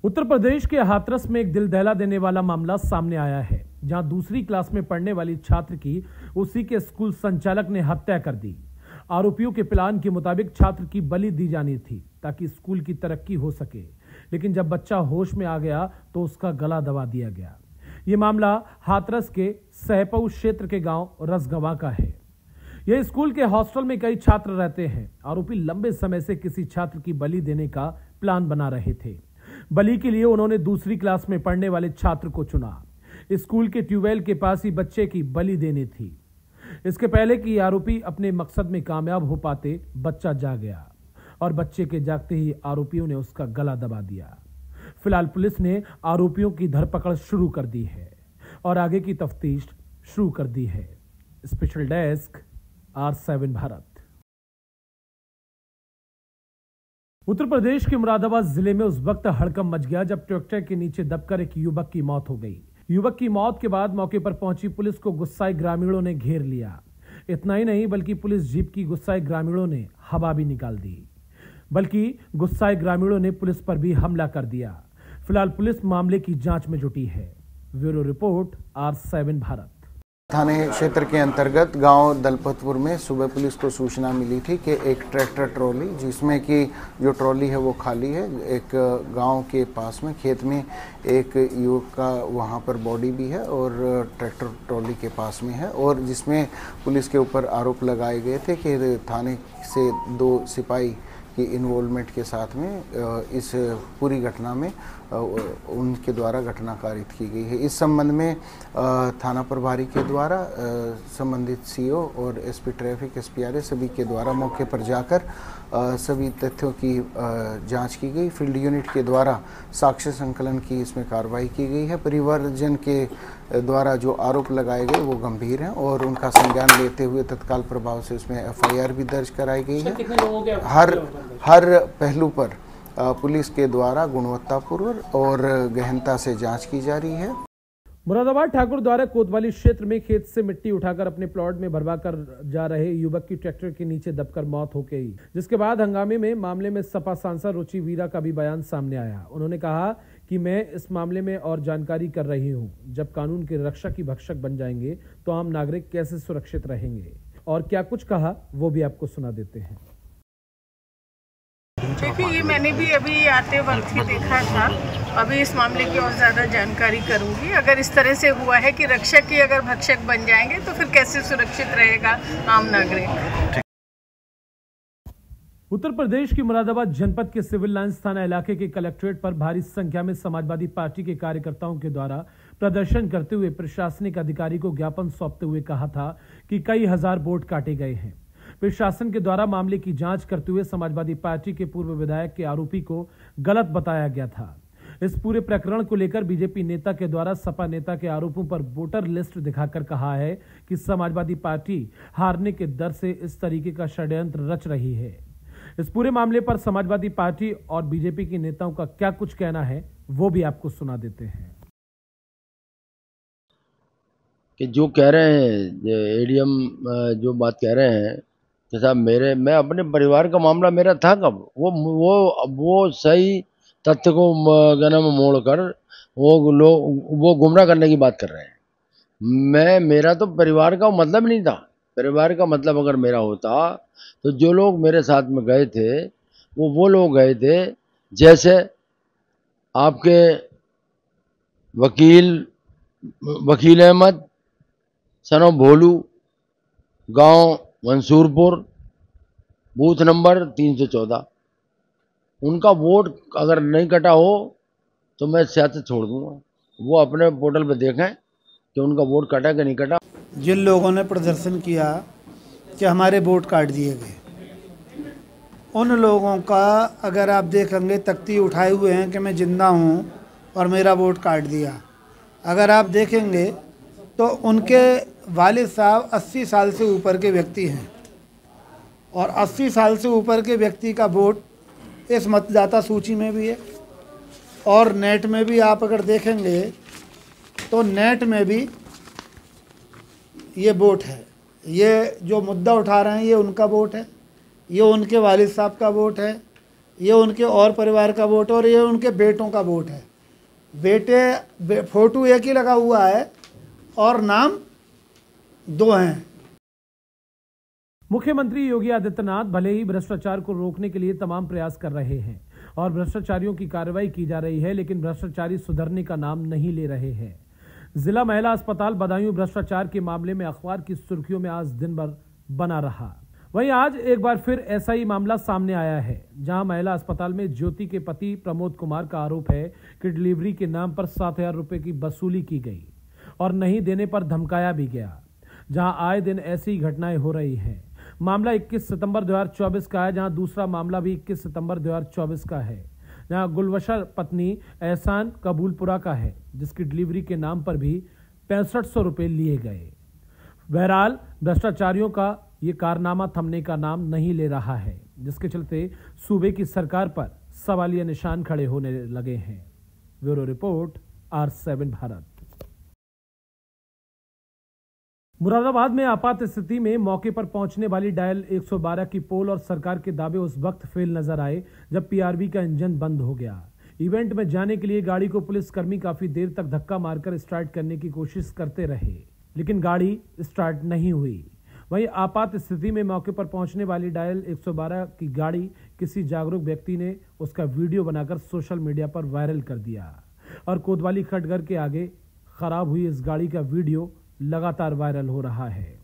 उत्तर प्रदेश के हाथरस में एक दिल दहला देने वाला मामला सामने आया है, जहां दूसरी क्लास में पढ़ने वाली छात्र की उसी के स्कूल संचालक ने हत्या कर दी। आरोपियों के प्लान के मुताबिक छात्र की बलि दी जानी थी ताकि स्कूल की तरक्की हो सके, लेकिन जब बच्चा होश में आ गया तो उसका गला दबा दिया गया। ये मामला हाथरस के सहपऊ क्षेत्र के गांव रसगवा का है। यह स्कूल के हॉस्टल में कई छात्र रहते हैं। आरोपी लंबे समय से किसी छात्र की बलि देने का प्लान बना रहे थे। बलि के लिए उन्होंने दूसरी क्लास में पढ़ने वाले छात्र को चुना। स्कूल के ट्यूबवेल के पास ही बच्चे की बलि देनी थी। इसके पहले कि आरोपी अपने मकसद में कामयाब हो पाते, बच्चा जाग गया और बच्चे के जागते ही आरोपियों ने उसका गला दबा दिया। फिलहाल पुलिस ने आरोपियों की धरपकड़ शुरू कर दी है और आगे की तफ्तीश शुरू कर दी है। Special desk R7 Bharat. Uttar Pradesh के मुरादाबाद जिले में उस वक्त हड़कंप मच गया जब ट्रैक्टर के नीचे दबकर एक युवक की मौत हो गई। युवक की मौत के बाद मौके पर पहुंची पुलिस को गुस्साए ग्रामीणों ने घेर लिया। इतना ही नहीं बल्कि पुलिस जीप की गुस्साए ग्रामीणों ने हवा भी निकाल दी, बल्कि गुस्साए ग्रामीणों ने पुलिस पर भी हमला कर दिया। फिलहाल पुलिस मामले की जांच में जुटी है। Bureau report R7 Bharat. थाने क्षेत्र के अंतर्गत गांव दलपतपुर में सुबह पुलिस को सूचना मिली थी कि एक ट्रैक्टर ट्रॉली, जिसमें कि जो ट्रॉली है वो खाली है, एक गांव के पास में खेत में एक युवक का वहां पर बॉडी भी है और ट्रैक्टर ट्रॉली के पास में है, और जिसमें पुलिस के ऊपर आरोप लगाए गए थे कि थाने से 2 सिपाही की इन्वॉल्वमेंट के साथ में इस पूरी घटना में उनके द्वारा घटना कारित की गई है। इस संबंध में थाना प्रभारी के द्वारा संबंधित CO और SP ट्रैफिक SPRA सभी के द्वारा मौके पर जाकर सभी तथ्यों की जांच की गई। फील्ड यूनिट के द्वारा साक्ष्य संकलन की इसमें कार्रवाई की गई है। परिवारजन के द्वारा जो आरोप लगाए गए वो गंभीर हैं और उनका संज्ञान लेते हुए तत्काल प्रभाव से उसमें FIR भी दर्ज कराई गई है। हर पहलू पर पुलिस के द्वारा गुणवत्तापूर्वक और गहनता से जांच की जा रही है। मुरादाबाद ठाकुर द्वारा कोतवाली क्षेत्र में खेत से मिट्टी उठाकर अपने प्लॉट में भरवा कर जा रहे युवक की ट्रैक्टर के नीचे दबकर मौत हो गई, जिसके बाद हंगामे में मामले में सपा सांसद रुचि वीरा का भी बयान सामने आया। उन्होंने कहा कि मैं इस मामले में और जानकारी कर रही हूं। जब कानून के रक्षक की भक्षक बन जाएंगे तो आम नागरिक कैसे सुरक्षित रहेंगे, और क्या कुछ कहा वो भी आपको सुना देते हैं। देखिए, ये मैंने भी अभी आते वक्त ही देखा था। अभी इस मामले की और ज़्यादा जानकारी करूंगी। अगर इस तरह से हुआ है कि रक्षक ही अगर भक्षक बन जाएंगे तो फिर कैसे सुरक्षित रहेगा आम नागरिक। उत्तर प्रदेश की मुरादाबाद जनपद के सिविल लाइंस थाना इलाके के कलेक्ट्रेट पर भारी संख्या में समाजवादी पार्टी के कार्यकर्ताओं के द्वारा प्रदर्शन करते हुए प्रशासनिक अधिकारी को ज्ञापन सौंपते हुए कहा था कि कई हजार वोट काटे गए हैं। प्रशासन के द्वारा मामले की जांच करते हुए समाजवादी पार्टी के पूर्व विधायक के आरोपी को गलत बताया गया था। इस पूरे प्रकरण को लेकर बीजेपी नेता के द्वारा सपा नेता के आरोपों पर वोटर लिस्ट दिखाकर कहा है कि समाजवादी पार्टी हारने के डर से इस तरीके का षड्यंत्र रच रही है। इस पूरे मामले पर समाजवादी पार्टी और बीजेपी के नेताओं का क्या कुछ कहना है वो भी आपको सुना देते हैं। कि जो कह रहे हैं एडीएम जो बात कह रहे हैं कि साहब मैं अपने परिवार का मामला मेरा था कब, वो सही तथ्य को मोड़ कर वो गुमराह करने की बात कर रहे हैं। मेरा तो परिवार का मतलब नहीं था। परिवार का मतलब अगर मेरा होता तो जो लोग मेरे साथ में गए थे वो लोग गए थे, जैसे आपके वकील अहमद सनो भोलू, गांव मंसूरपुर, बूथ नंबर 314। उनका वोट अगर नहीं कटा हो तो मैं सियासत छोड़ दूंगा। वो अपने पोर्टल पे देखें कि उनका वोट कटा कि नहीं कटा। जिन लोगों ने प्रदर्शन किया कि हमारे वोट काट दिए गए, उन लोगों का अगर आप देखेंगे तख्ती उठाए हुए हैं कि मैं जिंदा हूं और मेरा वोट काट दिया। अगर आप देखेंगे तो उनके वालिद साहब 80 साल से ऊपर के व्यक्ति हैं और 80 साल से ऊपर के व्यक्ति का वोट इस मतदाता सूची में भी है और नेट में भी आप अगर देखेंगे तो नेट में भी ये वोट है। ये जो मुद्दा उठा रहे हैं ये उनका वोट है, ये उनके वालिद साहब का वोट है, ये उनके और परिवार का वोट है और ये उनके बेटों का वोट है। फोटो एक ही लगा हुआ है और नाम 2 हैं। मुख्यमंत्री योगी आदित्यनाथ भले ही भ्रष्टाचार को रोकने के लिए तमाम प्रयास कर रहे हैं और भ्रष्टाचारियों की कार्रवाई की जा रही है, लेकिन भ्रष्टाचारी सुधरने का नाम नहीं ले रहे हैं। जिला महिला अस्पताल बदायूं भ्रष्टाचार के मामले में अखबार की सुर्खियों में आज दिन भर बना रहा। वहीं आज एक बार फिर ऐसा ही मामला सामने आया है, जहां महिला अस्पताल में ज्योति के पति प्रमोद कुमार का आरोप है कि डिलीवरी के नाम पर 7,000 रुपए की वसूली की गई और नहीं देने पर धमकाया भी गया, जहां आए दिन ऐसी घटनाएं हो रही हैं। मामला 21 सितंबर 2024 का है, जहां दूसरा मामला भी 21 सितंबर 2024 का है, जहां गुलवशर पत्नी एहसान कबूलपुरा का है, जिसकी डिलीवरी के नाम पर भी 6500 रुपए लिए गए। बहरहाल भ्रष्टाचारियों का ये कारनामा थमने का नाम नहीं ले रहा है, जिसके चलते सूबे की सरकार पर सवालिया निशान खड़े होने लगे हैं। Bureau report, R7 Bharat. Moradabad में आपात स्थिति में मौके पर पहुंचने वाली डायल 112 की पोल और सरकार के दावे उस वक्त फेल नजर आए जब पीआरवी का इंजन बंद हो गया। इवेंट में जाने के लिए गाड़ी को पुलिसकर्मी काफी देर तक धक्का मारकर स्टार्ट करने की कोशिश करते रहे, लेकिन गाड़ी स्टार्ट नहीं हुई। वहीं आपात स्थिति में मौके पर पहुंचने वाली डायल 112 की गाड़ी किसी जागरूक व्यक्ति ने उसका वीडियो बनाकर सोशल मीडिया पर वायरल कर दिया और कोतवाली खटगर के आगे खराब हुई इस गाड़ी का वीडियो लगातार वायरल हो रहा है।